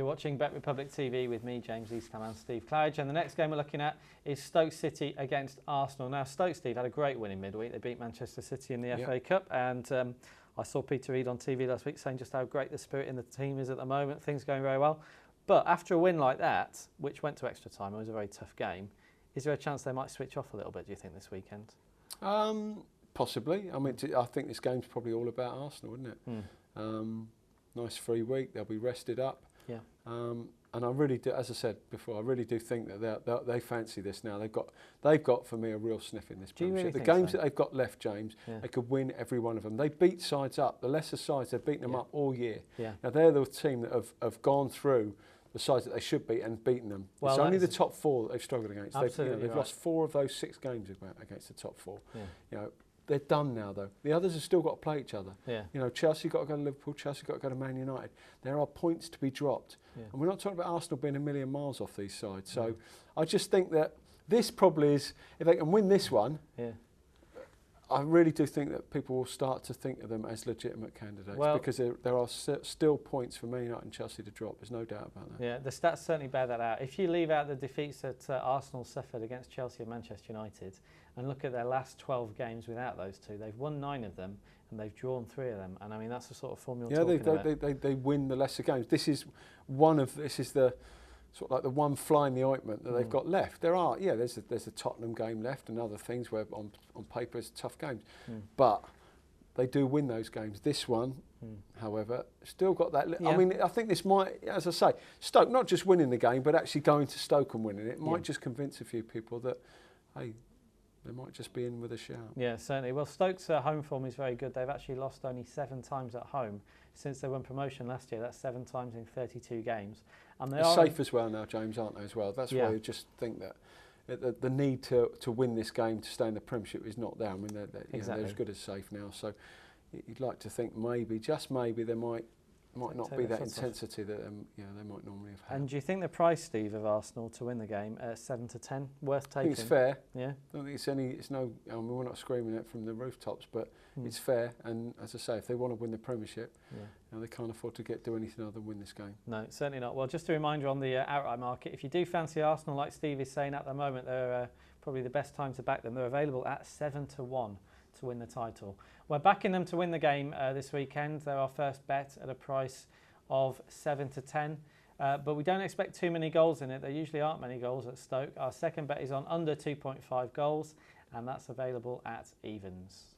You're watching Bet Republic TV with me, James Eastham, and Steve Claridge. And the next game we're looking at is Stoke City against Arsenal. Now, Stoke, Steve, had a great win in midweek. They beat Manchester City in the FA Cup. And I saw Peter Reid on TV last week saying just how great the spirit in the team is at the moment. Things going very well. But after a win like that, which went to extra time, it was a very tough game. Is there a chance they might switch off a little bit, do you think, this weekend? Possibly. I mean, I think this game's probably all about Arsenal, isn't it? Nice free week. They'll be rested up. Yeah. And I really do, as I said before, I really do think that they fancy this now. They've got for me a real sniff in this Premiership. Really the games so? that they've got left, James, they could win every one of them. They beat sides up. The lesser sides, they've beaten them up all year. Yeah. Now they're the team that have gone through the sides that they should beat and beaten them. Well, it's only the top four that they've struggled against. They've lost 4 of those 6 games against the top 4. Yeah. You know, they're done now, though. The others have still got to play each other. Yeah. You know, Chelsea got to go to Liverpool, Chelsea got to go to Man United. There are points to be dropped. Yeah. And we're not talking about Arsenal being a million miles off these sides. So I just think that this probably is, if they can win this one, I really do think that people will start to think of them as legitimate candidates, because there are still points for Man United and Chelsea to drop. There's no doubt about that. Yeah, the stats certainly bear that out. If you leave out the defeats that Arsenal suffered against Chelsea and Manchester United and look at their last 12 games without those two, they've won 9 of them and they've drawn 3 of them. And I mean, that's the sort of formula we're talking about. They win the lesser games. This is the sort of like the one fly in the ointment that they've got left. There's a Tottenham game left and other things where on paper it's tough games. But they do win those games. This one, however, still got that. I mean, I think this might, as I say, Stoke not just winning the game, but actually going to Stoke and winning it might just convince a few people that, hey, they might just be in with a shout. Yeah, certainly. Well, Stoke's home form is very good. They've actually lost only 7 times at home since they won promotion last year. That's 7 times in 32 games. And they're safe as well now, James, aren't they, as well? That's why you just think that the need to win this game to stay in the Premiership is not there. I mean, they're as good as safe now. So you'd like to think maybe, just maybe, there might not be that intensity that they might normally have had. And do you think the price, Steve, of Arsenal to win the game at 7 to 10 worth taking? I think it's fair. Yeah. I don't think it's no. I mean, we're not screaming it from the rooftops, but it's fair. And as I say, if they want to win the Premiership, they can't afford to do anything other than win this game. No, certainly not. Well, just a reminder on the outright market: if you do fancy Arsenal, like Steve is saying at the moment, they're probably the best time to back them. They're available at 7 to 1. To win the title. We're backing them to win the game this weekend. They're our first bet at a price of 7 to 10. But we don't expect too many goals in it. There usually aren't many goals at Stoke. Our second bet is on under 2.5 goals, and that's available at evens.